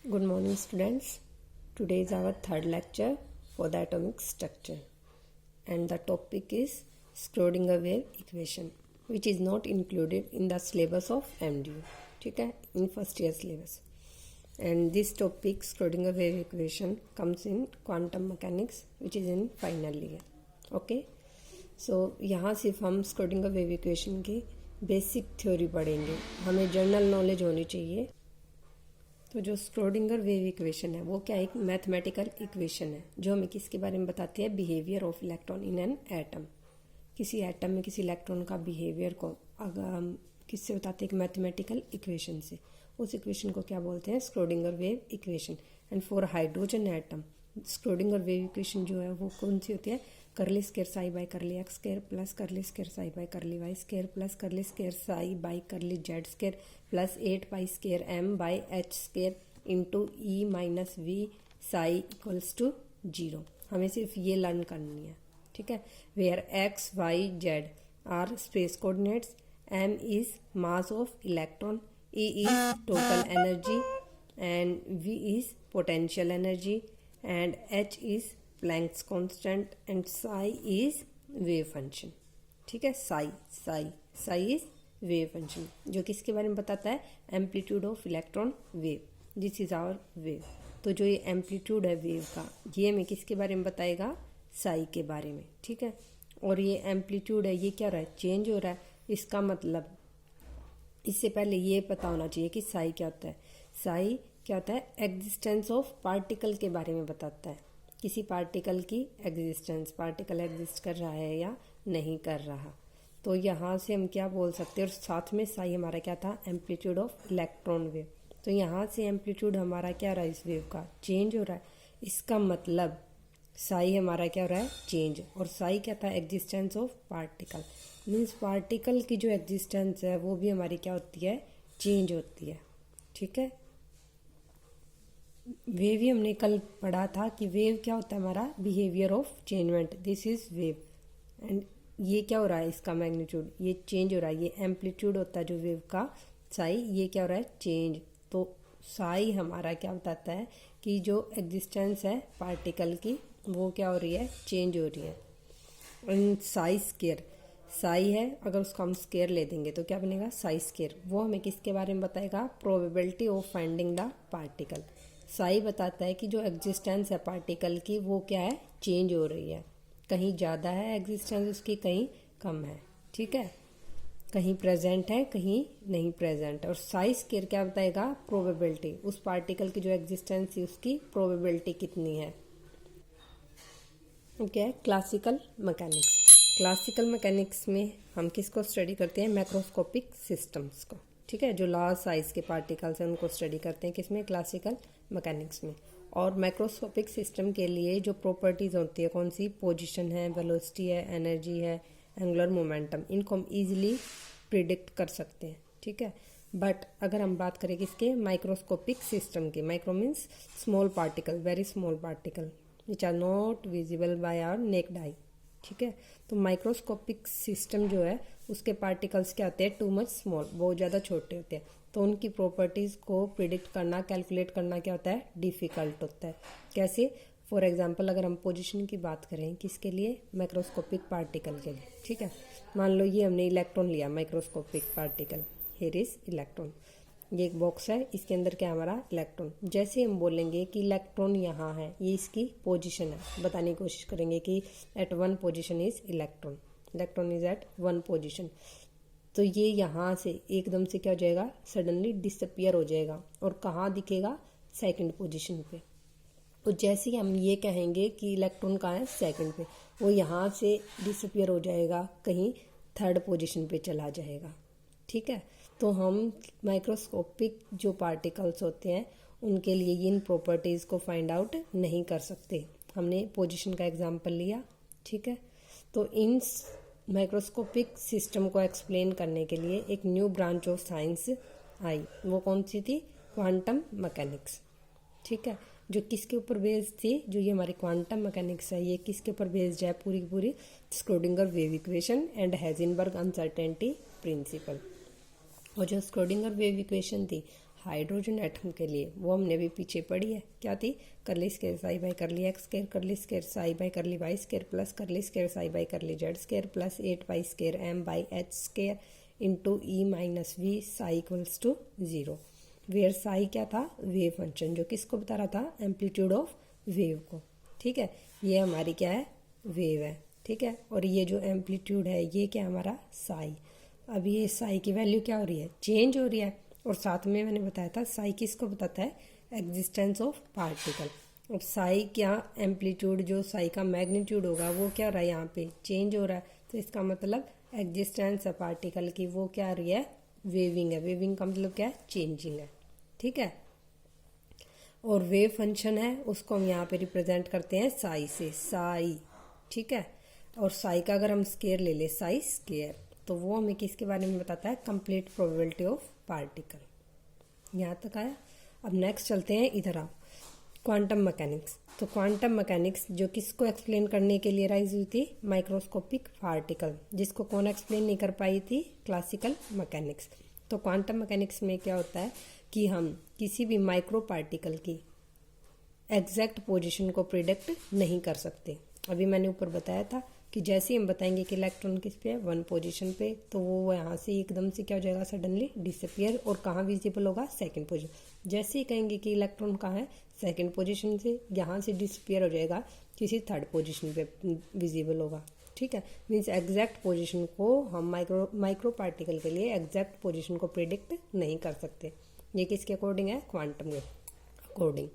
Good morning, students. Today is our third lecture for the atomic structure, and the topic is Schrödinger wave equation, which is not included in the syllabus of MDU. ठीक है, in first year syllabus. And this topic, Schrödinger wave equation, comes in quantum mechanics, which is in final year. Okay, so यहाँ सिर्फ हम Schrödinger wave equation की basic theory पढ़ेंगे. हमें general knowledge होनी चाहिए. तो जो स्क्रोडिंगर वेव इक्वेशन है वो क्या एक मैथमेटिकल इक्वेशन है जो हमें किसके बारे में बताती है, behaviour of electron in an atom. किसी एटम में किसी इलेक्ट्रॉन का बिहेवियर को अगर हम किससे बताते हैं, एक मैथमेटिकल इक्वेशन से. उस इक्वेशन को क्या बोलते हैं, Schrodinger wave equation. And for hydrogen atom Schrodinger wave equation जो है वो कौन सी होती है, curly square psi by curly X square plus curly square psi by curly Y square plus curly square psi by curly Z square plus 8 pi square M by H square into E minus we psi equals to 0. हमें सिर्फ ये learn करनी है. ठीक है, where x Y Z are space coordinates, M is mass of electron, E is total energy and V is potential energy and h is Planck's constant and psi is wave function. ठीक है, psi is wave function जो किसके बारे में बताता है, amplitude of electron wave. This is our wave. तो जो ये एम्पलीट्यूड है वेव का, ये हमें किसके बारे में बताएगा, साई के बारे में. ठीक है, और ये एम्पलीट्यूड है, ये क्या हो रहा है, चेंज हो रहा है. इसका मतलब इससे पहले ये पता होना चाहिए कि साई क्या होता है. साई क्या होता है, एग्जिस्टेंस ऑफ पार्टिकल के बारे में बताता है. किसी पार्टिकल की एग्जिस्टेंस, पार्टिकल एग्जिस्ट कर रहा है या नहीं कर रहा. तो यहाँ से हम क्या बोल सकते हैं, और साथ में साई हमारा क्या था, एम्पलीट्यूड ऑफ इलेक्ट्रॉन वेव. तो यहाँ से एम्पलीट्यूड हमारा क्या रहा है, इस वेव का चेंज हो रहा है. इसका मतलब साई हमारा क्या हो रहा है, चेंज. और साई क्या था, existence of particle. Means particle की जो एग्जिस्टेंस है वो भी हमारी क्या होती है, चेंज होती है. ठीक है, वेव ही हमने कल पढ़ा था कि वेव क्या होता है हमारा, behaviour of changement. This is wave. And ये क्या हो रहा है, इसका मैग्नीट्यूड ये चेंज हो रहा है. ये एम्पलीट्यूड होता है जो वेव का साई, ये क्या हो रहा है, चेंज. तो साई हमारा क्या बताता है कि जो एग्जिस्टेंस है पार्टिकल की वो क्या हो रही है, चेंज हो रही है. एंड साई स्केयर, साई है, अगर उसको हम स्केयर ले देंगे तो क्या बनेगा, साई स्केयर. वो हमें किसके बारे में बताएगा, probability of finding the particle. Sai बताता है कि जो एग्जिस्टेंस है पार्टिकल की वो क्या है, चेंज हो रही है. कहीं ज़्यादा है एग्जिस्टेंस उसकी, कहीं कम है. ठीक है, कहीं प्रेजेंट है कहीं नहीं प्रेजेंट. और साई स्केयर क्या बताएगा, प्रोबेबिलिटी, उस पार्टिकल की जो एग्जिस्टेंस है उसकी प्रोबेबिलिटी कितनी है. क्या है, क्लासिकल मैकेनिक्स. क्लासिकल मैकेनिक्स में हम किसको स्टडी करते हैं, मैक्रोस्कोपिक सिस्टम्स को. ठीक है, जो लार्ज साइज के पार्टिकल्स हैं उनको स्टडी करते हैं किसमें, क्लासिकल मैकेनिक्स में. और माइक्रोस्कोपिक सिस्टम के लिए जो प्रॉपर्टीज़ होती है, कौन सी, पोजीशन है, वेलोसिटी है, एनर्जी है, एंगुलर मोमेंटम, इनको हम इजीली प्रिडिक्ट कर सकते हैं. ठीक है, बट अगर हम बात करें किसके, माइक्रोस्कोपिक सिस्टम के, micro means small particle, very small particle which are not visible by our naked eye. ठीक है, तो माइक्रोस्कोपिक सिस्टम जो है उसके पार्टिकल्स क्या होते हैं, टू मच स्मॉल, बहुत ज़्यादा छोटे होते हैं. तो उनकी प्रॉपर्टीज़ को प्रिडिक्ट करना, कैलकुलेट करना क्या होता है, डिफ़िकल्ट होता है. कैसे, फॉर एग्जांपल अगर हम पोजीशन की बात करें किसके लिए, माइक्रोस्कोपिक पार्टिकल के लिए. ठीक है, मान लो ये हमने इलेक्ट्रॉन लिया, microscopic particle, here is electron. ये एक बॉक्स है, इसके अंदर क्या हमारा इलेक्ट्रॉन. जैसे हम बोलेंगे कि इलेक्ट्रॉन यहाँ है, ये इसकी पोजीशन है, बताने की कोशिश करेंगे कि at one position is electron, electron is at one position. तो ये यहाँ से एकदम से क्या हो जाएगा, सडनली डिसअपियर हो जाएगा और कहाँ दिखेगा, सेकंड पोजीशन पे. तो जैसे ही हम ये कहेंगे कि इलेक्ट्रॉन कहाँ है, सेकंड पे, वो यहाँ से डिसअपियर हो जाएगा, कहीं थर्ड पोजीशन पे चला जाएगा. ठीक है, तो हम माइक्रोस्कोपिक जो पार्टिकल्स होते हैं उनके लिए इन प्रॉपर्टीज़ को फाइंड आउट नहीं कर सकते. हमने पोजीशन का एग्जांपल लिया. ठीक है, तो इन माइक्रोस्कोपिक सिस्टम को एक्सप्लेन करने के लिए एक न्यू ब्रांच ऑफ साइंस आई. वो कौन सी थी, क्वांटम मैकेनिक्स. ठीक है, जो किसके ऊपर बेस्ड थी, जो ये हमारी क्वांटम मैकेनिक्स है ये किसके ऊपर बेस्ड है, पूरी की पूरी Schrödinger wave equation and Heisenberg uncertainty principle. और जो स्क्रोडिंगर वेव इक्वेशन थी हाइड्रोजन एटम के लिए, वो हमने भी पीछे पढ़ी है, क्या थी, curly square psi by curly x square curly square psi by curly y square plus curly square psi by curly z square plus 8 pi square m by h square into E minus we psi equals to 0, where psi क्या था, wave function, जो किसको बता रहा था, amplitude of wave को। ठीक है, ये हमारी क्या है, वेव है। ठीक है, और ये जो एम्पलीट्यूड है ये क्या हमारा साई। अब ये साई की वैल्यू क्या हो रही है, चेंज हो रही है। और साथ में मैंने बताया था साई किसको बताता है, एग्जिस्टेंस ऑफ पार्टिकल। अब साई क्या, एम्पलीट्यूड जो साई का मैग्नीट्यूड होगा वो क्या हो रहा है, यहाँ पे चेंज हो रहा है, तो इसका मतलब एग्जिस्टेंस है पार्टिकल की, वो क्या आ रही है, वेविंग है। वेविंग का मतलब क्या है, चेंजिंग है। ठीक है, और वेव फंक्शन है उसको हम यहाँ पे रिप्रेजेंट करते हैं साई से, साई। ठीक है, और साई का अगर हम स्केयर ले ले, साई स्केयर, तो वो हमें किसके बारे में बताता है, कंप्लीट प्रोबेबिलिटी ऑफ पार्टिकल। यहाँ तक आया। अब नेक्स्ट चलते हैं इधर आओ, क्वांटम मैकेनिक्स। तो क्वांटम मैकेनिक्स जो किसको एक्सप्लेन करने के लिए राइज हुई थी, माइक्रोस्कोपिक पार्टिकल, जिसको कौन एक्सप्लेन नहीं कर पाई थी, क्लासिकल मैकेनिक्स। तो क्वांटम मैकेनिक्स में क्या होता है कि हम किसी भी माइक्रो पार्टिकल की एग्जैक्ट पोजीशन को प्रिडिक्ट नहीं कर सकते। अभी मैंने ऊपर बताया था कि जैसे ही हम बताएंगे कि इलेक्ट्रॉन किस पे है, 1 पोजीशन पे, तो वो यहाँ से एकदम से क्या हो जाएगा, सडनली डिसअपियर, और कहाँ विजिबल होगा, 2nd पोजीशन। जैसे ही कहेंगे कि इलेक्ट्रॉन कहाँ है, 2nd पोजीशन से यहाँ से डिसअपियर हो जाएगा, किसी 3rd पोजीशन पे विजिबल होगा। ठीक है, मीन्स एग्जैक्ट पोजीशन को हम माइक्रो पार्टिकल के लिए एग्जैक्ट पोजीशन को प्रिडिक्ट नहीं कर सकते। ये किसके अकॉर्डिंग है, क्वांटम के अकॉर्डिंग।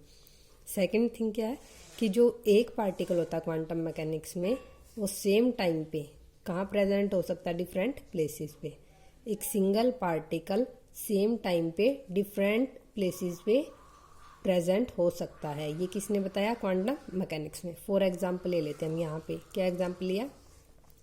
सेकेंड थिंग क्या है कि जो एक पार्टिकल होता है क्वांटम मैकेनिक्स में, वो सेम टाइम पे कहाँ प्रेजेंट हो सकता है, डिफरेंट प्लेसेस पे। एक सिंगल पार्टिकल सेम टाइम पे डिफरेंट प्लेसेस पे प्रेजेंट हो सकता है। ये किसने बताया, क्वांटम मैकेनिक्स में। फॉर एग्जांपल ले लेते हैं हम यहाँ पे, क्या एग्जांपल लिया,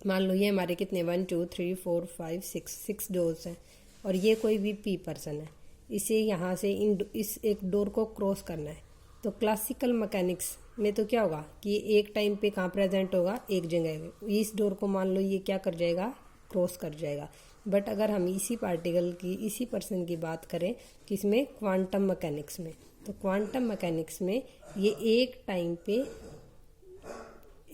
मान लो ये हमारे कितने 1 2 3 4 5 6 डोर्स हैं, और ये कोई भी पी पर्सन है, इसे यहाँ से इस एक डोर को क्रॉस करना है। तो क्लासिकल मैकेनिक्स में तो क्या होगा कि ये एक टाइम पे कहाँ प्रेजेंट होगा, एक जगह। इस डोर को मान लो ये क्या कर जाएगा, क्रॉस कर जाएगा। बट अगर हम इसी पार्टिकल की, इसी पर्सन की बात करें किसमें, क्वांटम मैकेनिक्स में, तो क्वांटम मैकेनिक्स में ये एक टाइम पे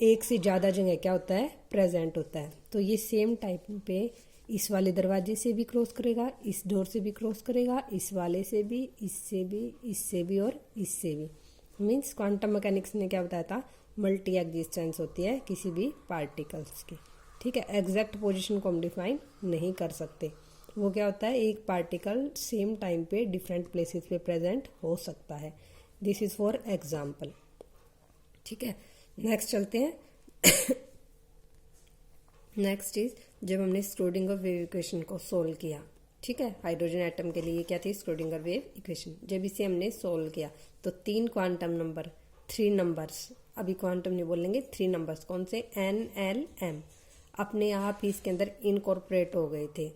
एक से ज़्यादा जगह क्या होता है, प्रेजेंट होता है। तो ये सेम टाइम पे इस वाले दरवाजे से भी क्रॉस करेगा, इस डोर से भी क्रॉस करेगा, इस वाले से भी, इससे भी, इससे भी और इससे भी। मीन्स क्वांटम मैकेनिक्स ने क्या बताया था, मल्टी एग्जिस्टेंस होती है किसी भी पार्टिकल्स की। ठीक है, एग्जैक्ट पोजीशन को हम डिफाइन नहीं कर सकते। वो क्या होता है, एक पार्टिकल सेम टाइम पे डिफरेंट प्लेसेस पे प्रेजेंट हो सकता है। This is for example. ठीक है, नेक्स्ट चलते हैं। नेक्स्ट इज जब हमने स्क्रोडिंगर वेव इक्वेशन को सोल्व किया। ठीक है, हाइड्रोजन एटम के लिए क्या थी, स्क्रोडिंगर वेव इक्वेशन। जब इसे हमने सोल्व किया तो 3 क्वांटम नंबर, 3 नंबर्स, अभी क्वांटम नहीं बोलेंगे, 3 नंबर्स कौन से, एन एल एम, अपने आप ही इसके अंदर इनकॉर्पोरेट हो गए थे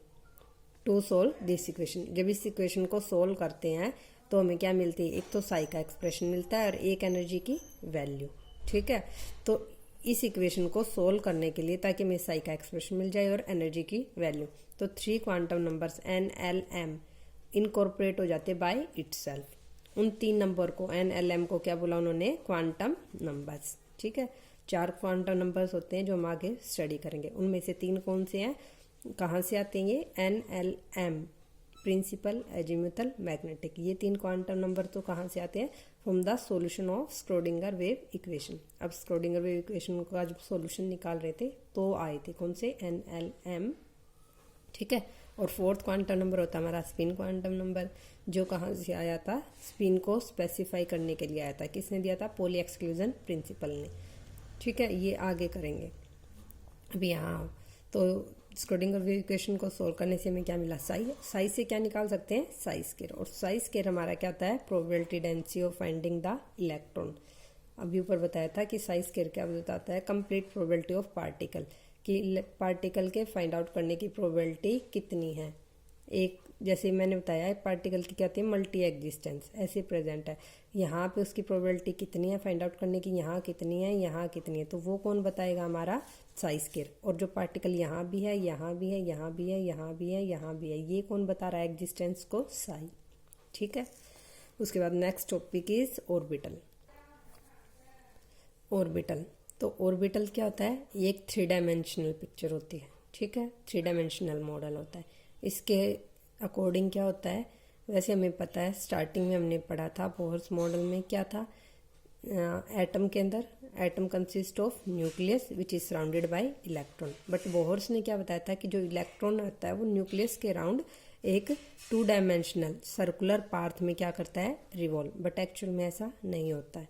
टू सोल्व दिस इक्वेशन। जब इस इक्वेशन को सोल्व करते हैं तो हमें क्या मिलती है, एक तो साई का एक्सप्रेशन मिलता है और एक एनर्जी की वैल्यू। ठीक है, तो इस इक्वेशन को सोल्व करने के लिए, ताकि हमें साई का एक्सप्रेशन मिल जाए और एनर्जी की वैल्यू, तो 3 quantum numbers N L M incorporate हो जाते बाय इटसेल्फ। उन 3 नंबर को, एन एल एम को क्या बोला उन्होंने, क्वांटम नंबर्स। ठीक है, 4 क्वांटम नंबर्स होते हैं जो हम आगे स्टडी करेंगे। उनमें से 3 कौन से हैं, कहाँ से आते हैं, ये N L M, principal, azimuthal, magnetic. ये 3 क्वांटम नंबर तो कहाँ से आते हैं, from the solution of Schrodinger wave equation. अब स्क्रोडिंगर वेव इक्वेशन का जब सॉल्यूशन निकाल रहे थे तो आए थे कौन से, एन एल एम। ठीक है, और 4th क्वांटम नंबर होता है हमारा स्पिन क्वांटम नंबर, जो कहाँ से आया था, स्पिन को स्पेसिफाई करने के लिए आया था। किसने दिया था, पोली एक्सक्लूजन प्रिंसिपल ने। ठीक है, ये आगे करेंगे। अभी यहाँ तो स्क्रोडिंगर वेव इक्वेशन को सोल्व करने से हमें क्या मिला, साई। साई से क्या निकाल सकते हैं, साई स्केयर। और साई स्केयर हमारा क्या होता है, probability density of finding the electron. अभी ऊपर बताया था कि साई स्केयर क्या बताता है, कंप्लीट प्रोबेबिलिटी ऑफ पार्टिकल, कि पार्टिकल के फाइंड आउट करने की प्रोबेबिलिटी कितनी है। एक जैसे मैंने बताया पार्टिकल की क्या होती है, मल्टी एग्जिस्टेंस, ऐसे प्रेजेंट है, यहाँ पे उसकी प्रोबेबिलिटी कितनी है फाइंड आउट करने की, यहाँ कितनी है, यहाँ कितनी है, तो वो कौन बताएगा, हमारा साई स्केयर। और जो पार्टिकल यहाँ भी है, यहाँ भी है, यहाँ भी है, यहाँ भी है, यहाँ भी है, ये कौन बता रहा है एग्जिस्टेंस को, साई। ठीक है। उसके बाद next topic is orbital. Orbital, तो ऑर्बिटल क्या होता है, ये एक 3 डायमेंशनल पिक्चर होती है, ठीक है, 3 डायमेंशनल मॉडल होता है। इसके अकॉर्डिंग क्या होता है, वैसे हमें पता है, स्टार्टिंग में हमने पढ़ा था बोहर्स मॉडल में क्या था, एटम के अंदर atom consist of nucleus which is surrounded bye electron. But Bohr's ने क्या बताया था कि जो इलेक्ट्रॉन होता है वो न्यूक्लियस के अराउंड एक 2 डायमेंशनल सर्कुलर पाथ में क्या करता है, रिवॉल्व। बट एक्चुअल में ऐसा नहीं होता है।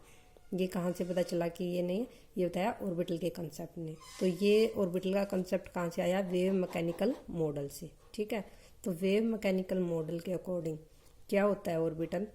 ये कहाँ से पता चला कि ये नहीं है, ये बताया ऑर्बिटल के कंसेप्ट ने। तो ये ऑर्बिटल का कंसेप्ट कहाँ से आया, वेव मैकेनिकल मॉडल से, ठीक है। तो वेव मैकेनिकल मॉडल के अकॉर्डिंग क्या होता है ऑर्बिटल,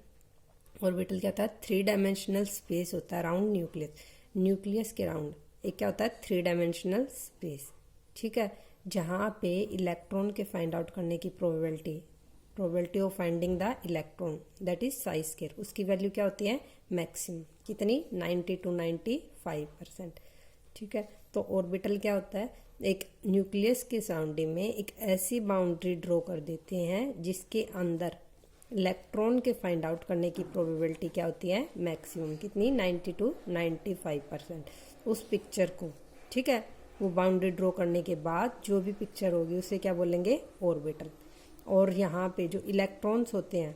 ऑर्बिटल क्या होता है, 3 डायमेंशनल स्पेस होता है अराउंड न्यूक्लियस, न्यूक्लियस के अराउंड एक क्या होता है 3 डायमेंशनल स्पेस, ठीक है, जहाँ पे इलेक्ट्रॉन के फाइंड आउट करने की probability of finding the electron that is Sai square, उसकी वैल्यू क्या होती है, मैक्सिमम, कितनी, 90 to 95%, ठीक है। तो ऑर्बिटल क्या होता है, एक न्यूक्लियस के सराउंडिंग में एक ऐसी बाउंड्री ड्रॉ कर देते हैं जिसके अंदर इलेक्ट्रॉन के फाइंड आउट करने की प्रोबेबिलिटी क्या होती है, मैक्सिमम, कितनी, 90 to 95%। उस पिक्चर को, ठीक है, वो बाउंड्री ड्रॉ करने के बाद जो भी पिक्चर होगी उसे क्या बोलेंगे, ऑर्बिटल। और यहाँ पे जो इलेक्ट्रॉन्स होते हैं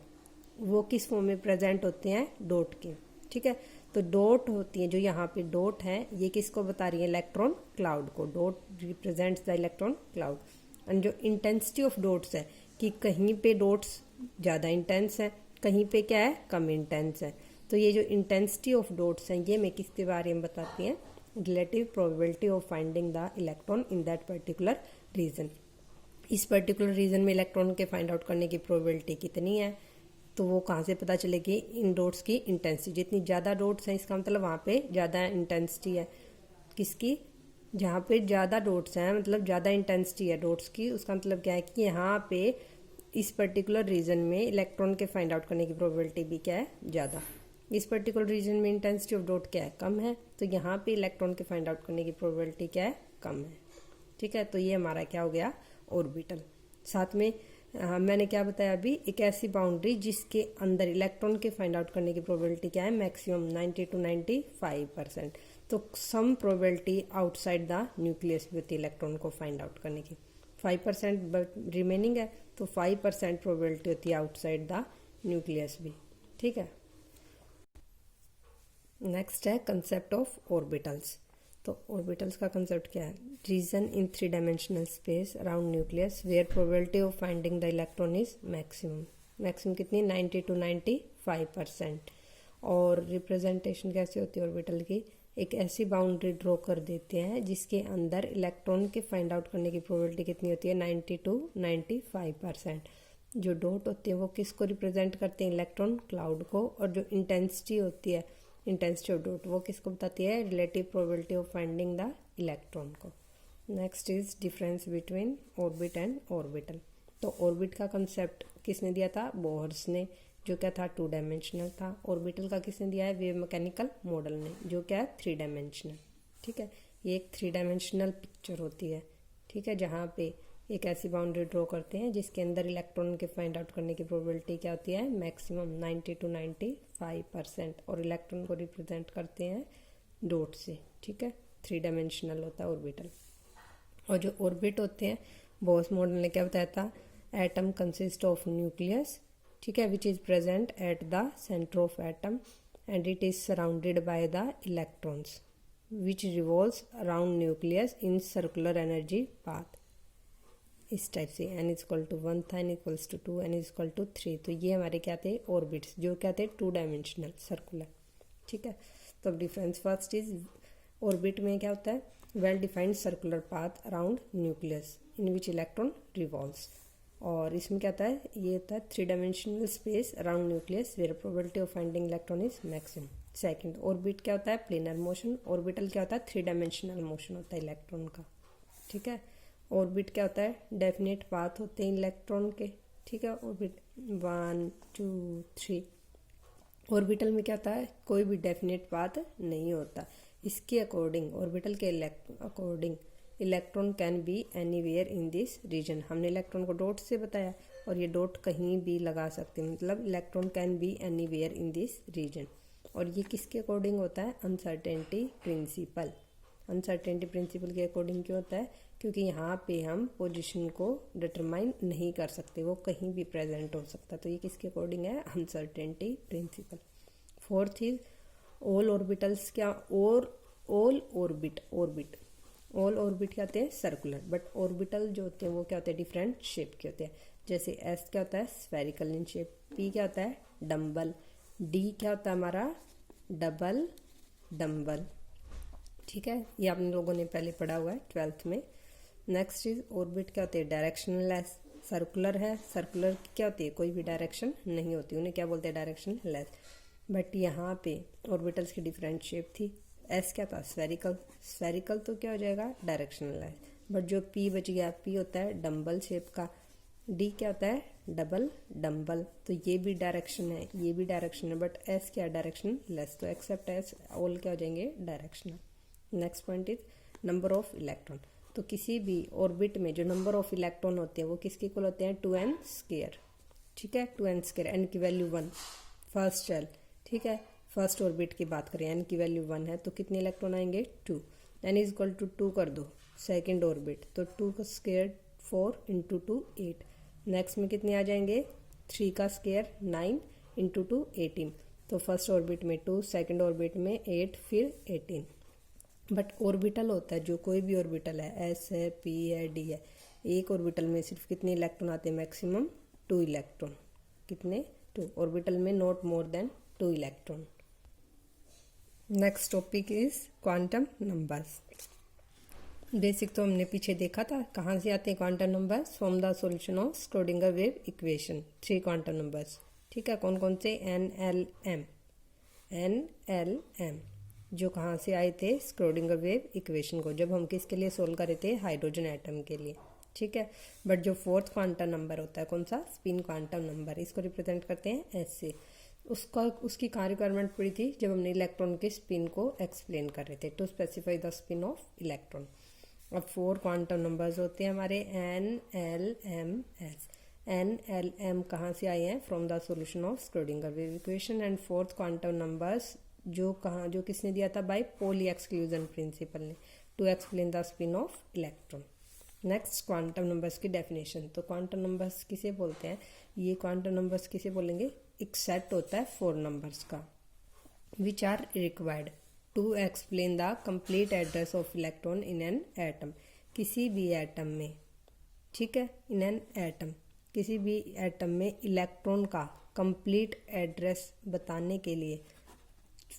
वो किस फॉर्म में प्रेजेंट होते हैं, डॉट के, ठीक है। तो डॉट होती है, जो यहाँ पे डॉट है ये किसको बता रही है, इलेक्ट्रॉन क्लाउड को, dot represents the electron cloud. And जो इंटेंसिटी ऑफ डॉट्स है कि कहीं पे डॉट्स ज़्यादा इंटेंस है, कहीं पे क्या है, कम इंटेंस है। तो ये जो इंटेंसिटी ऑफ डॉट्स हैं ये मैं किसके बारे में बताती हैं, relative probability of finding the electron in that particular region. इस पर्टिकुलर रीजन में इलेक्ट्रॉन के फाइंड आउट करने की प्रोबेबिलिटी कितनी है, तो वो कहाँ से पता चलेगी, इन डॉट्स की इंटेंसिटी, जितनी ज़्यादा डॉट्स हैं इसका मतलब वहाँ पे ज़्यादा इंटेंसिटी है, किसकी, जहाँ पे ज़्यादा डॉट्स हैं मतलब ज़्यादा इंटेंसिटी है डॉट्स की, उसका मतलब क्या है कि यहाँ पे इस पर्टिकुलर रीजन में इलेक्ट्रॉन के फाइंड आउट करने की प्रोबेबिलिटी भी क्या है, ज़्यादा। इस पर्टिकुलर रीजन में इंटेंसिटी ऑफ डॉट क्या है, कम है, तो यहाँ पे इलेक्ट्रॉन के फाइंड आउट करने की प्रोबेबिलिटी क्या है, कम है, ठीक है। तो ये हमारा क्या हो गया, ऑर्बिटल। साथ में मैंने क्या बताया अभी, एक ऐसी बाउंड्री जिसके अंदर इलेक्ट्रॉन के फाइंड आउट करने की प्रोबेबिलिटी क्या है, मैक्सिमम 90 to 95%। तो some probability outside the nucleus भी होती है इलेक्ट्रॉन को फाइंड आउट करने की, 5% रिमेनिंग है, तो 5% प्रोबेबिलिटी होती है आउटसाइड द न्यूक्लियस भी, ठीक है। नेक्स्ट है कंसेप्ट ऑफ ऑर्बिटल्स। तो ऑर्बिटल्स का कंसेप्ट क्या है, region in 3 dimensional space around nucleus where probability of finding the electron is maximum, maximum कितनी, 90 to 95%। और रिप्रेजेंटेशन कैसे होती है ऑर्बिटल की, एक ऐसी बाउंड्री ड्रॉ कर देते हैं जिसके अंदर इलेक्ट्रॉन के फाइंड आउट करने की प्रोबेबिलिटी कितनी होती है, 90 to 95%। जो डॉट होती है वो किसको रिप्रेजेंट करते हैं, इलेक्ट्रॉन क्लाउड को। और जो इंटेंसिटी होती है, इंटेंसिटी ऑफ डॉट, वो किसको बताती है, relative probability of finding the electron को। Next is difference between orbit and orbital. तो ऑर्बिट का कंसेप्ट किसने दिया था, बोहर्स ने, जो क्या था 2 डायमेंशनल था। ऑर्बिटल का किसने दिया है, वेव मैकेनिकल मॉडल ने, जो क्या है 3 डायमेंशनल, ठीक है। ये एक 3 डायमेंशनल पिक्चर होती है, ठीक है, जहाँ पे एक ऐसी बाउंड्री ड्रॉ करते हैं जिसके अंदर इलेक्ट्रॉन के फाइंड आउट करने की प्रोबेबिलिटी क्या होती है, मैक्सिमम 90 to 95%। और इलेक्ट्रॉन को रिप्रेजेंट करते हैं डॉट से, ठीक है, 3 डायमेंशनल होता है ऑर्बिटल। और जो ऑर्बिट होते हैं, बोहर्स मॉडल ने क्या बताया था, एटम कंसिस्ट ऑफ न्यूक्लियस, ठीक है, which is present at the centre of atom and it is surrounded by the electrons which revolves around nucleus in circular energy path. इस टाइप से n इक्वल टू 1 था, n equals to 2, n equal to 3। तो ये हमारे क्या थे, orbits, जो क्या थे 2 डायमेंशनल सर्कुलर, ठीक है। तो अब डिफरेंस फर्स्ट इज, ऑर्बिट में क्या होता है, well defined circular path around nucleus in which electron revolves. और इसमें क्या होता है, ये होता है 3 dimensional space around nucleus where probability of finding electron is maximum. Second, orbit क्या होता है, प्लेनर मोशन। ऑर्बिटल क्या होता है, 3 डायमेंशनल मोशन होता है इलेक्ट्रॉन का, ठीक है। ऑर्बिट क्या होता है, डेफिनेट पाथ होते हैं इलेक्ट्रॉन के, ठीक है। ऑर्बिट 1 2 3। ऑर्बिटल में क्या होता है, कोई भी डेफिनेट पाथ नहीं होता। इसके अकॉर्डिंग, ऑर्बिटल के according electron can be anywhere in this region. हमने इलेक्ट्रॉन को डॉट से बताया और ये डॉट कहीं भी लगा सकते हैं, मतलब electron can be anywhere in this region. और ये किसके अकॉर्डिंग होता है? Uncertainty principle. अनसर्टेनिटी प्रिंसिपल के अकॉर्डिंग क्यों होता है? क्योंकि यहाँ पे हम पोजीशन को डिटरमाइन नहीं कर सकते, वो कहीं भी प्रेजेंट हो सकता है। तो ये किसके अकॉर्डिंग है? Uncertainty principal. Fourth is all orbitals क्या? ऑल ऑर्बिट क्या होते हैं? सर्कुलर। बट ऑर्बिटल जो होते हैं वो क्या होते हैं? डिफरेंट शेप के होते हैं। जैसे एस क्या होता है? Spherical in shape. पी क्या होता है? डम्बल। डी क्या होता है हमारा? Double dumbbell. ठीक है, ये आप लोगों ने पहले पढ़ा हुआ है 12th में। नेक्स्ट इज ऑर्बिट क्या होते हैं? डायरेक्शनलेस। सर्कुलर है, सर्कुलर क्या होती है? कोई भी डायरेक्शन नहीं होती, उन्हें क्या बोलते हैं? डायरेक्शनलेस। बट यहाँ पे ऑर्बिटल्स की डिफरेंट शेप थी। एस क्या था? स्फेरिकल। स्फेरिकल तो क्या हो जाएगा? डायरेक्शनलेस। बट जो पी बच गया, पी होता है डम्बल शेप का। डी क्या होता है? Double dumbbell. तो ये भी डायरेक्शन है, ये भी डायरेक्शन है, बट एस क्या? Direction less. तो एक्सेप्ट एस ऑल क्या हो जाएंगे? Directional. Next point is number of electron. तो किसी भी ऑर्बिट में जो नंबर ऑफ इलेक्ट्रॉन होते हैं वो किसके इक्वल होते हैं? 2n²। ठीक है, 2n²। एन की वैल्यू 1 फर्स्ट शेल। ठीक है, फर्स्ट ऑर्बिट की बात करें, एन की वैल्यू 1 है तो कितने इलेक्ट्रॉन आएंगे? 2। एन इज इक्वल टू 2 कर दो सेकेंड ऑर्बिट, तो 2 का स्क्वायर 4 इंटू 2 8। नेक्स्ट में कितने आ जाएंगे? 3 का स्क्वायर 9 इंटू 2 18। तो फर्स्ट ऑर्बिट में 2, सेकेंड ऑर्बिट में 8, फिर 18। बट ऑर्बिटल होता है, जो कोई भी ऑर्बिटल है, एस है, पी है, डी है, एक ऑर्बिटल में सिर्फ कितने इलेक्ट्रॉन आते हैं? Maximum 2 electron. कितने? 2। ऑर्बिटल में not more than 2 electron. Next topic is quantum numbers. Basic तो हमने पीछे देखा था। कहाँ से आते हैं quantum numbers? From the solution of Schrodinger wave equation. 3 quantum numbers. ठीक है, कौन कौन से? एन एल एम, जो कहाँ से आए थे? स्क्रोडिंगर वेव इक्वेशन को जब हम किसके लिए सोल्व कर रहे थे? हाइड्रोजन एटम के लिए। ठीक है, बट जो फोर्थ क्वांटम नंबर होता है कौन सा? Spin quantum number. इसको रिप्रेजेंट करते हैं एस से। उसकी कहाँ रिक्वायरमेंट पड़ी थी? जब हमने इलेक्ट्रॉन के स्पिन को एक्सप्लेन कर रहे थे, to specify the spin of electron. अब 4 क्वांटम नंबर्स होते हैं हमारे N L M S. N L M कहाँ से आए हैं? From the solution of Schrodinger wave equation. And fourth quantum numbers जो किसने दिया था? बाय पॉली एक्सक्लूजन प्रिंसिपल ने, to explain the spin of electron. Next quantum numbers की डेफिनेशन। तो क्वांटम नंबर्स किसे बोलते हैं? ये क्वांटम नंबर्स किसे बोलेंगे? एक सेट होता है 4 नंबर्स का, which are required to explain the complete address of electron in an atom. किसी भी एटम में, ठीक है, इन एन एटम, किसी भी एटम में इलेक्ट्रॉन का कंप्लीट एड्रेस बताने के लिए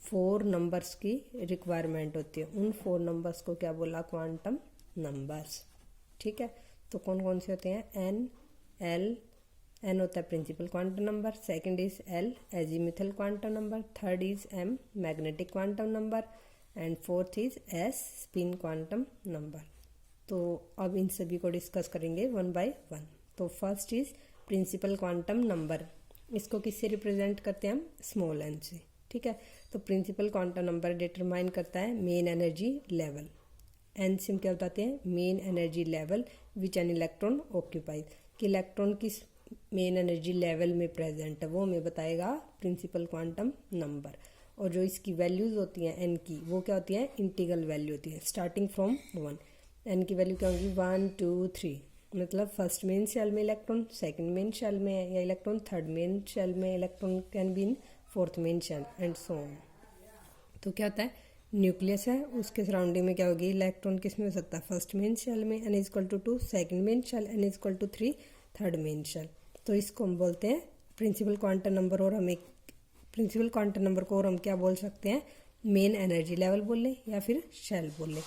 4 नंबर्स की रिक्वायरमेंट होती है। उन 4 नंबर्स को क्या बोला? Quantum numbers. ठीक है, तो कौन कौन से होते हैं? N L. एन होता है principal quantum number, second is L azimuthal quantum number, third is M magnetic quantum number, and fourth is S spin quantum number. तो अब इन सभी को डिस्कस करेंगे 1 बाय 1। तो first is principal quantum number. इसको किससे रिप्रेजेंट करते हैं हम? स्मॉल एन से। ठीक है, तो प्रिंसिपल क्वांटम नंबर डिटरमाइन करता है मेन एनर्जी लेवल। एन से हम क्या बताते हैं? Main energy level which an electron occupies. कि इलेक्ट्रॉन किस मेन एनर्जी लेवल में प्रेजेंट है वो हमें बताएगा प्रिंसिपल क्वांटम नंबर। और जो इसकी वैल्यूज होती हैं एन की, वो क्या होती है? इंटीग्रल वैल्यू होती है स्टार्टिंग फ्रॉम 1। एन की वैल्यू क्या होगी? 1 2 3, मतलब फर्स्ट मेन शेल में इलेक्ट्रॉन, सेकंड मेन शेल में या इलेक्ट्रॉन, थर्ड मेन शेल में electron, can be in fourth main shell and so on. तो क्या होता है? न्यूक्लियस है, उसके सराउंडिंग में क्या होगी? इलेक्ट्रॉन किस में हो सकता है? फर्स्ट मेन शेल में, N is equal to 2, second main shell, N is equal to 3, third main shell. तो इसको हम बोलते हैं प्रिंसिपल क्वांटम नंबर। और हम एक प्रिंसिपल क्वांटम नंबर को और हम क्या बोल सकते हैं? मेन एनर्जी लेवल बोल लें या फिर शेल बोल लें।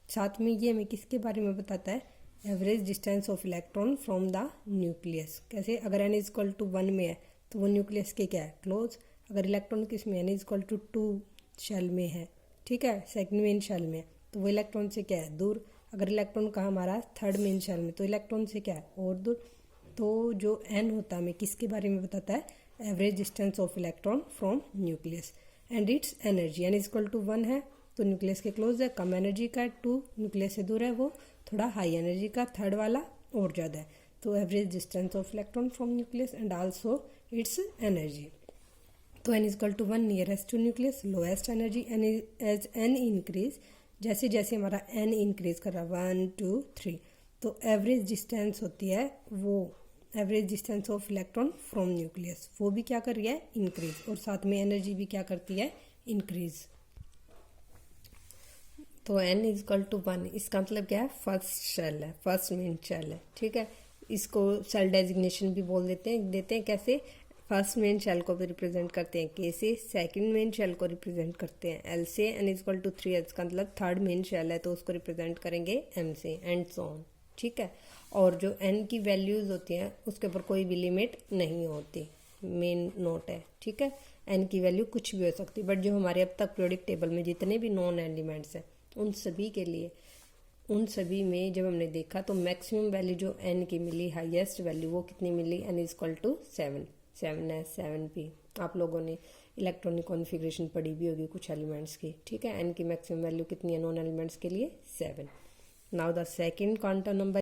साथ में ये हमें किसके बारे में बताता है? Average distance of electron from the nucleus. कैसे? अगर एन इज इक्वल टू 1 में है तो वो न्यूक्लियस के क्या है? क्लोज। अगर इलेक्ट्रॉन किस में? N is equal to 2 shell में है, ठीक है, सेकंड मेन शेल में, तो वो इलेक्ट्रॉन से क्या है? दूर। अगर इलेक्ट्रॉन कहाँ हमारा? थर्ड मेन शेल में, तो इलेक्ट्रॉन से क्या है? और दूर। तो जो एन होता है हमें किसके बारे में बताता है? Average distance of electron from nucleus and its energy. N is equal to 1 है तो न्यूक्लियस के क्लोज है, कम एनर्जी का है, 2 न्यूक्लियस से दूर है वो थोड़ा हाई एनर्जी का, थर्ड वाला और ज़्यादा है। तो average distance of electron from nucleus and also its energy. तो n equal to 1 nearest to nucleus, lowest energy, and as n increase, जैसे जैसे हमारा n इंक्रीज कर रहा है 1 2 3, तो एवरेज डिस्टेंस होती है वो average distance of electron from nucleus, वो भी क्या कर रही है इंक्रीज, और साथ में एनर्जी भी क्या करती है इंक्रीज। तो n इक्वल टू 1, इसका मतलब क्या है फर्स्ट शेल है, फर्स्ट मेन शेल है, ठीक है। इसको सेल डेजिग्नेशन भी बोल देते हैं कैसे, फर्स्ट मेन शेल को भी रिप्रेजेंट करते हैं K से, सेकंड मेन शेल को रिप्रेजेंट करते हैं L से, n इक्वल टू 3, इसका मतलब थर्ड मेन शेल है तो उसको रिप्रेजेंट करेंगे M से, एंड सो ऑन, ठीक है। और जो n की वैल्यूज होती हैं उसके ऊपर कोई भी लिमिट नहीं होती, मेन नोट है, ठीक है। n की वैल्यू कुछ भी हो सकती है, बट जो हमारे अब तक पीरियोडिक टेबल में जितने भी नॉन एलिमेंट्स हैं उन सभी के लिए, उन सभी में जब हमने देखा तो मैक्सिमम वैल्यू जो n की मिली, हाईएस्ट वैल्यू वो कितनी मिली, n इक्वल टू 7 है 7p। आप लोगों ने इलेक्ट्रॉनिक कॉन्फ़िगरेशन पढ़ी भी होगी कुछ एलिमेंट्स की, ठीक है। n की मैक्सिमम वैल्यू कितनी है नॉन एलिमेंट्स के लिए, 7। Now the second quantum number